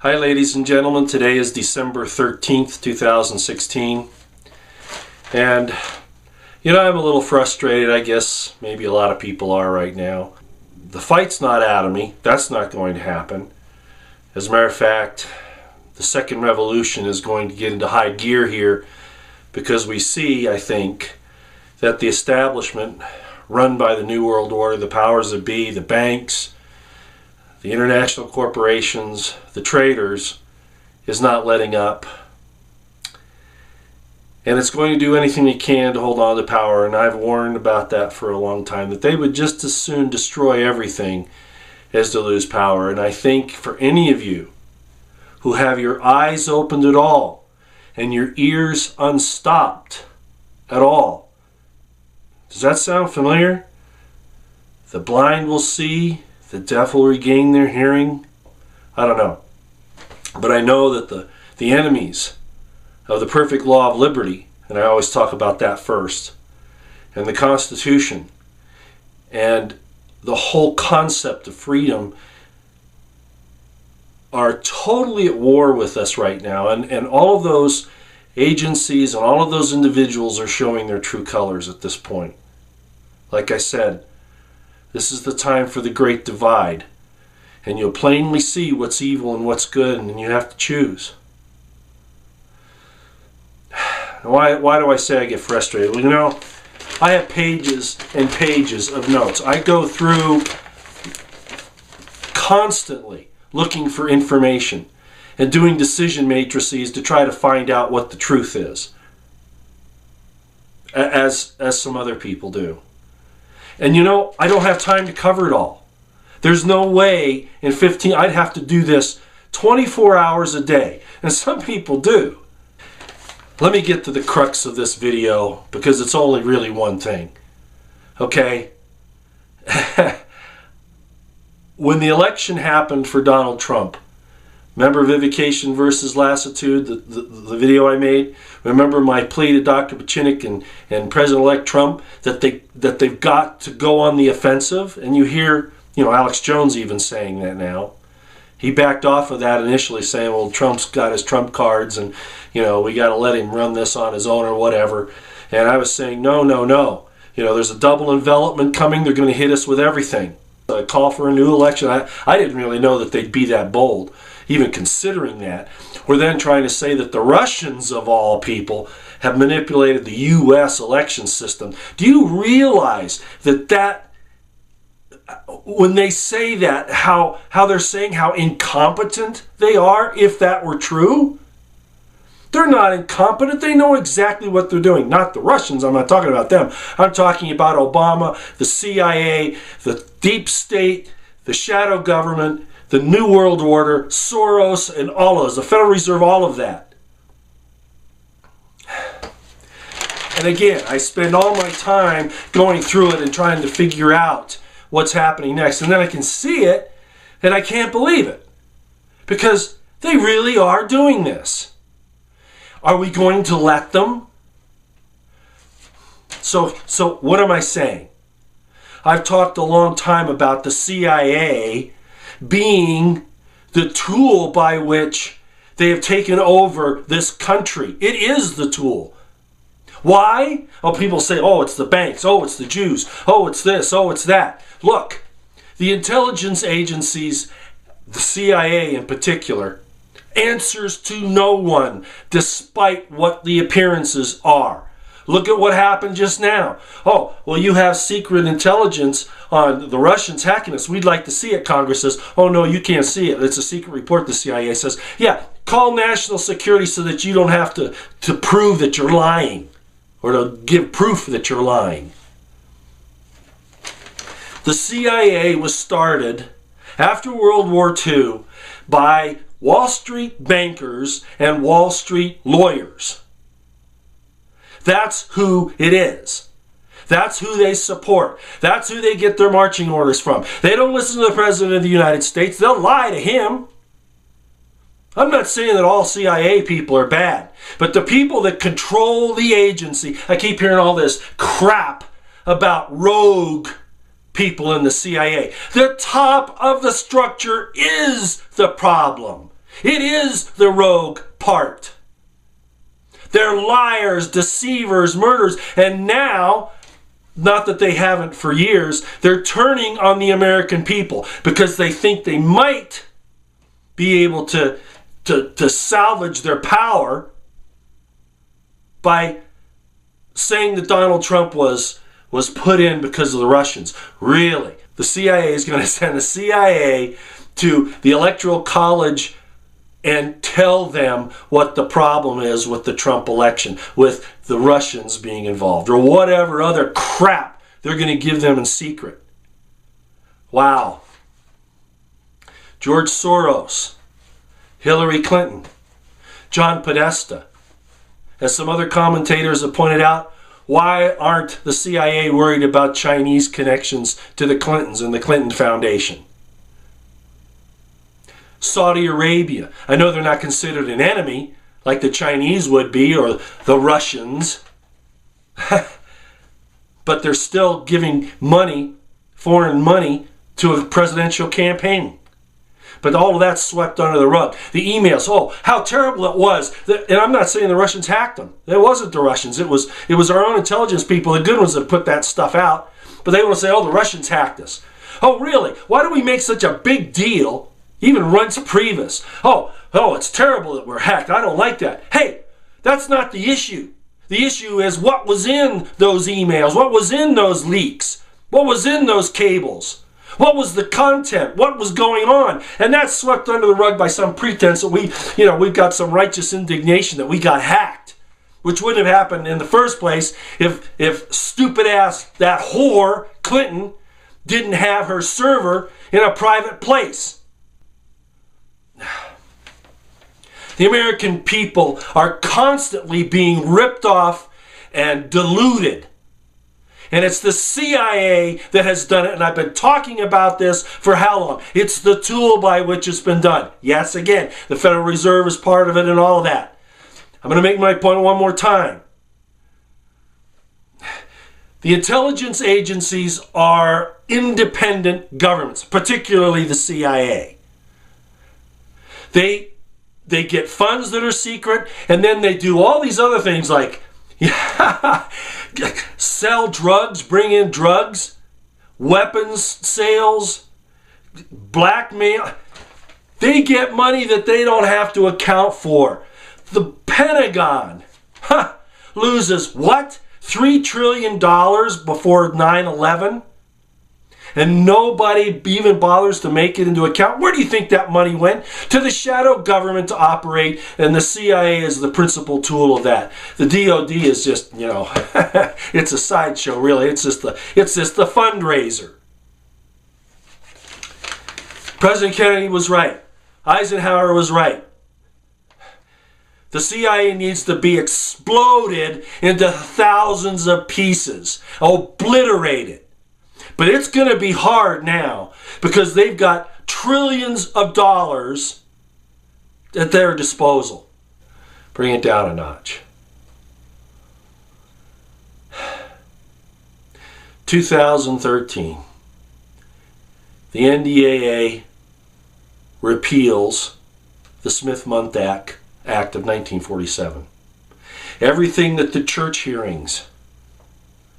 Hi ladies and gentlemen, today is December 13th, 2016, and I'm a little frustrated. I guess maybe a lot of people are right now. The fight's not out of me. That's not going to happen. As a matter of fact, the second revolution is going to get into high gear here because we see, I think, that the establishment run by the New World Order, the powers that be, the banks, the international corporations, the traders, is not letting up. And it's going to do anything it can to hold on to power. And I've warned about that for a long time, that they would just as soon destroy everything as to lose power. And I think for any of you who have your eyes opened at all and your ears unstopped at all, does that sound familiar? The blind will see, the deaf will regain their hearing. I don't know. But I know that the enemies of the perfect law of liberty, and I always talk about that first, and the Constitution, and the whole concept of freedom are totally at war with us right now. And all of those agencies and all of those individuals are showing their true colors at this point. Like I said, this is the time for the great divide. And you'll plainly see what's evil and what's good, and you have to choose. Why do I say I get frustrated? Well, I have pages and pages of notes. I go through constantly looking for information and doing decision matrices to try to find out what the truth is, as some other people do. And I don't have time to cover it all. There's no way in 15, I'd have to do this 24 hours a day. And some people do. Let me get to the crux of this video because it's only really one thing. Okay? When the election happened for Donald Trump, remember Vivication versus Lassitude, the video I made? Remember my plea to Dr. Pachinik and President-elect Trump that they've got to go on the offensive? And you hear, Alex Jones even saying that now. He backed off of that initially, saying, well, Trump's got his Trump cards and, we got to let him run this on his own or whatever. And I was saying, no. There's a double envelopment coming. They're going to hit us with everything. A call for a new election. I didn't really know that they'd be that bold, even considering that. We're then trying to say that the Russians, of all people, have manipulated the U.S. election system. Do you realize that when they say that, how they're saying how incompetent they are, if that were true? They're not incompetent. They know exactly what they're doing. Not the Russians. I'm not talking about them. I'm talking about Obama, the CIA, the deep state, the shadow government, the New World Order, Soros, and all of those, the Federal Reserve, all of that. And again, I spend all my time going through it and trying to figure out what's happening next. And then I can see it, and I can't believe it. Because they really are doing this. Are we going to let them? So what am I saying? I've talked a long time about the CIA being the tool by which they have taken over this country. It is the tool. Why? Oh, people say, oh, it's the banks, oh, it's the Jews, oh, it's this, oh, it's that. Look, the intelligence agencies, the CIA in particular, answers to no one, despite what the appearances are. Look at what happened just now. Oh, well, you have secret intelligence on the Russians hacking us. We'd like to see it. Congress says, oh, no, you can't see it. It's a secret report, the CIA says. Yeah, call national security so that you don't have to prove that you're lying or to give proof that you're lying. The CIA was started after World War II by Wall Street bankers and Wall Street lawyers. That's who it is. That's who they support. That's who they get their marching orders from. They don't listen to the President of the United States. They'll lie to him. I'm not saying that all CIA people are bad, but the people that control the agency, I keep hearing all this crap about rogue people in the CIA. The top of the structure is the problem. It is the rogue part. They're liars, deceivers, murderers, and now, not that they haven't for years, they're turning on the American people because they think they might be able to salvage their power by saying that Donald Trump was put in because of the Russians. Really? The CIA is going to send the CIA to the Electoral College and tell them what the problem is with the Trump election, with the Russians being involved, or whatever other crap they're going to give them in secret. Wow. George Soros, Hillary Clinton, John Podesta. As some other commentators have pointed out, why aren't the CIA worried about Chinese connections to the Clintons and the Clinton Foundation? Saudi Arabia. I know they're not considered an enemy like the Chinese would be or the Russians, but they're still giving money, foreign money, to a presidential campaign. But all of that's swept under the rug. The emails, oh, how terrible it was. And I'm not saying the Russians hacked them. It wasn't the Russians. It was our own intelligence people, the good ones, that put that stuff out. But they want to say, oh, the Russians hacked us. Oh, really? Why do we make such a big deal? Even Reince Priebus. Oh, it's terrible that we're hacked. I don't like that. Hey, that's not the issue. The issue is what was in those emails, what was in those leaks, what was in those cables. What was the content? What was going on? And that's swept under the rug by some pretense that we've got some righteous indignation that we got hacked, which wouldn't have happened in the first place if stupid ass, that whore, Clinton, didn't have her server in a private place. The American people are constantly being ripped off and deluded. And it's the CIA that has done it, and I've been talking about this for how long? It's the tool by which it's been done. Yes, again, the Federal Reserve is part of it and all of that. I'm going to make my point one more time. The intelligence agencies are independent governments, particularly the CIA. They get funds that are secret, and then they do all these other things like sell drugs, bring in drugs, weapons sales, blackmail. They get money that they don't have to account for. The Pentagon loses what? $3 trillion before 9/11? And nobody even bothers to make it into account. Where do you think that money went? To the shadow government to operate, and the CIA is the principal tool of that. The DOD is just, it's a sideshow, really. It's just the fundraiser. President Kennedy was right. Eisenhower was right. The CIA needs to be exploded into thousands of pieces, obliterated. But it's going to be hard now because they've got trillions of dollars at their disposal. Bring it down a notch. 2013, the NDAA repeals the Smith-Mundt Act of 1947. Everything that the church hearings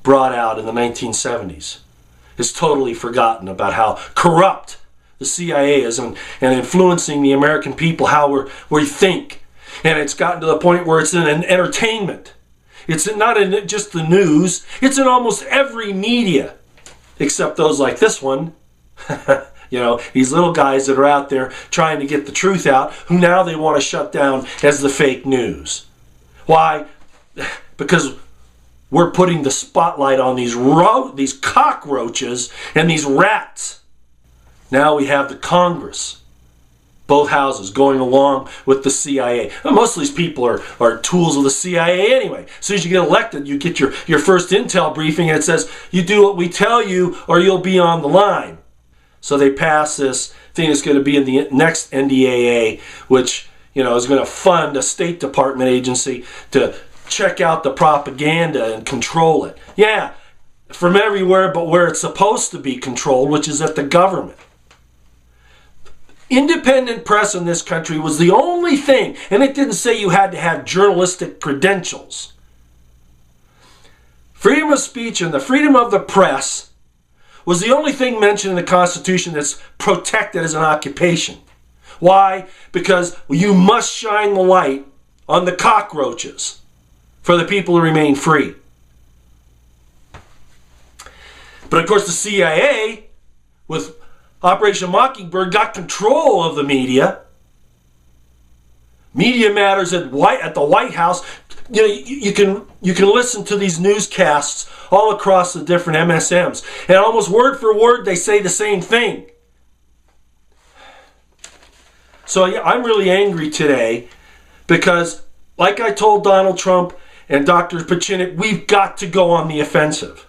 brought out in the 1970s is totally forgotten about how corrupt the CIA is and influencing the American people, how we think. And it's gotten to the point where it's in an entertainment. It's not in just the news. It's in almost every media, except those like this one. These little guys that are out there trying to get the truth out, who now they want to shut down as the fake news. Why? Because we're putting the spotlight on these cockroaches and these rats. Now we have the Congress, both houses, going along with the CIA. Now, most of these people are tools of the CIA anyway. As soon as you get elected, you get your first intel briefing, and it says, you do what we tell you or you'll be on the line. So they pass this thing that's going to be in the next NDAA, which is going to fund a State Department agency to check out the propaganda and control it. Yeah, from everywhere but where it's supposed to be controlled, which is at the government. Independent press in this country was the only thing, and it didn't say you had to have journalistic credentials. Freedom of speech and the freedom of the press was the only thing mentioned in the Constitution that's protected as an occupation. Why? Because you must shine the light on the cockroaches for the people to remain free. But of course the CIA, with Operation Mockingbird, got control of the media. Media Matters at the White House. You know, you can listen to these newscasts all across the different MSMs, and almost word for word they say the same thing. So yeah, I'm really angry today because, like I told Donald Trump and Dr. Pachinik, we've got to go on the offensive.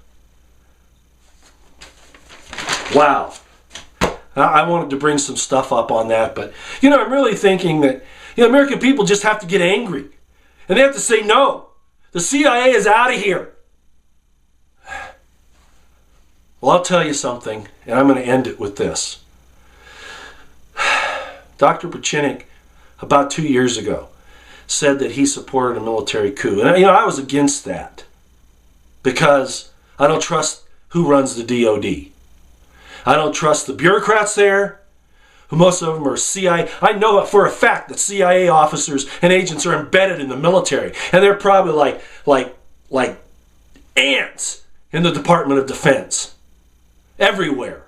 Wow. I wanted to bring some stuff up on that, but you know, I'm really thinking that American people just have to get angry. And they have to say, no, the CIA is out of here. Well, I'll tell you something, and I'm going to end it with this. Dr. Pachinik, about 2 years ago, said that he supported a military coup. And I was against that because I don't trust who runs the DOD. I don't trust the bureaucrats there, who most of them are CIA. I know for a fact that CIA officers and agents are embedded in the military, and they're probably like ants in the Department of Defense. Everywhere.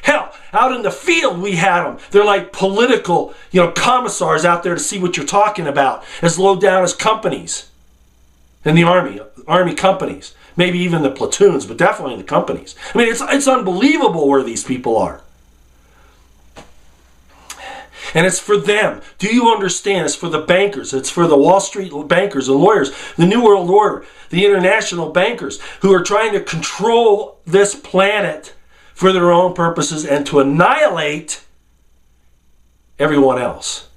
Hell, out in the field we had them. They're like political, commissars out there to see what you're talking about, as low down as companies in the Army companies. Maybe even the platoons, but definitely the companies. I mean, it's unbelievable where these people are. And it's for them. Do you understand? It's for the bankers. It's for the Wall Street bankers and lawyers, the New World Order, the international bankers who are trying to control this planet for their own purposes and to annihilate everyone else.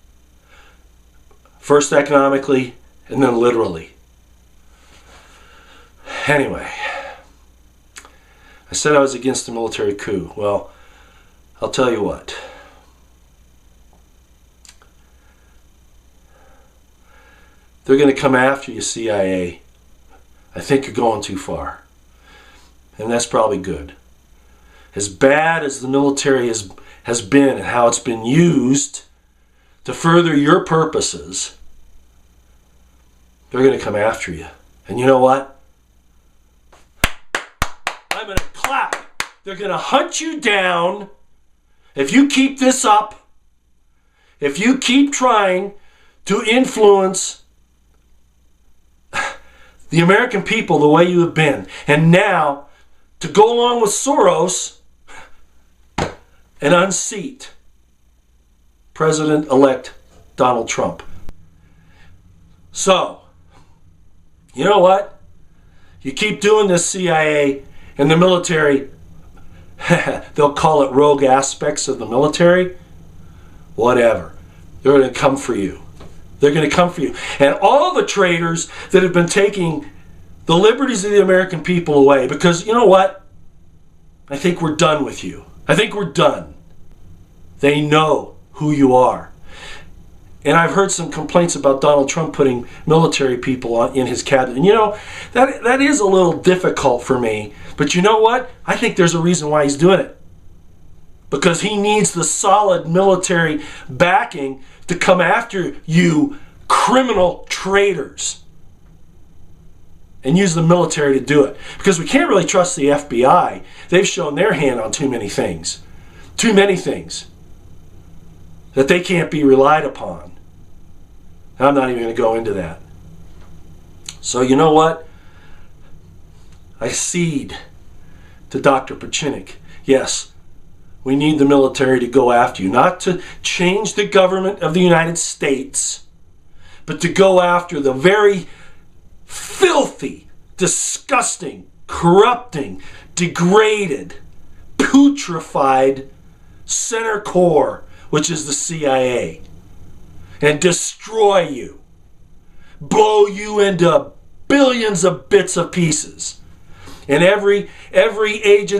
First economically and then literally. Anyway, I said I was against the military coup. Well, I'll tell you what. They're going to come after you, CIA. I think you're going too far. And that's probably good. As bad as the military has been and how it's been used to further your purposes, they're going to come after you. And you know what? I'm going to clap. They're going to hunt you down. If you keep this up, if you keep trying to influence the American people the way you have been, and now to go along with Soros and unseat President-elect Donald Trump. So, you know what? You keep doing this, CIA and the military, they'll call it rogue aspects of the military. Whatever. They're going to come for you. They're going to come for you. And all the traitors that have been taking the liberties of the American people away, because you know what? I think we're done with you. I think we're done. They know who you are. And I've heard some complaints about Donald Trump putting military people in his cabinet. And that is a little difficult for me. But you know what? I think there's a reason why he's doing it. Because he needs the solid military backing to come after you criminal traitors. And use the military to do it. Because we can't really trust the FBI. They've shown their hand on too many things. Too many things. That they can't be relied upon. I'm not even going to go into that. So you know what? I cede to Dr. Pachinik. Yes, we need the military to go after you. Not to change the government of the United States, but to go after the very filthy, disgusting, corrupting, degraded, putrefied center core, which is the CIA, and destroy you, blow you into billions of bits of pieces. And every agent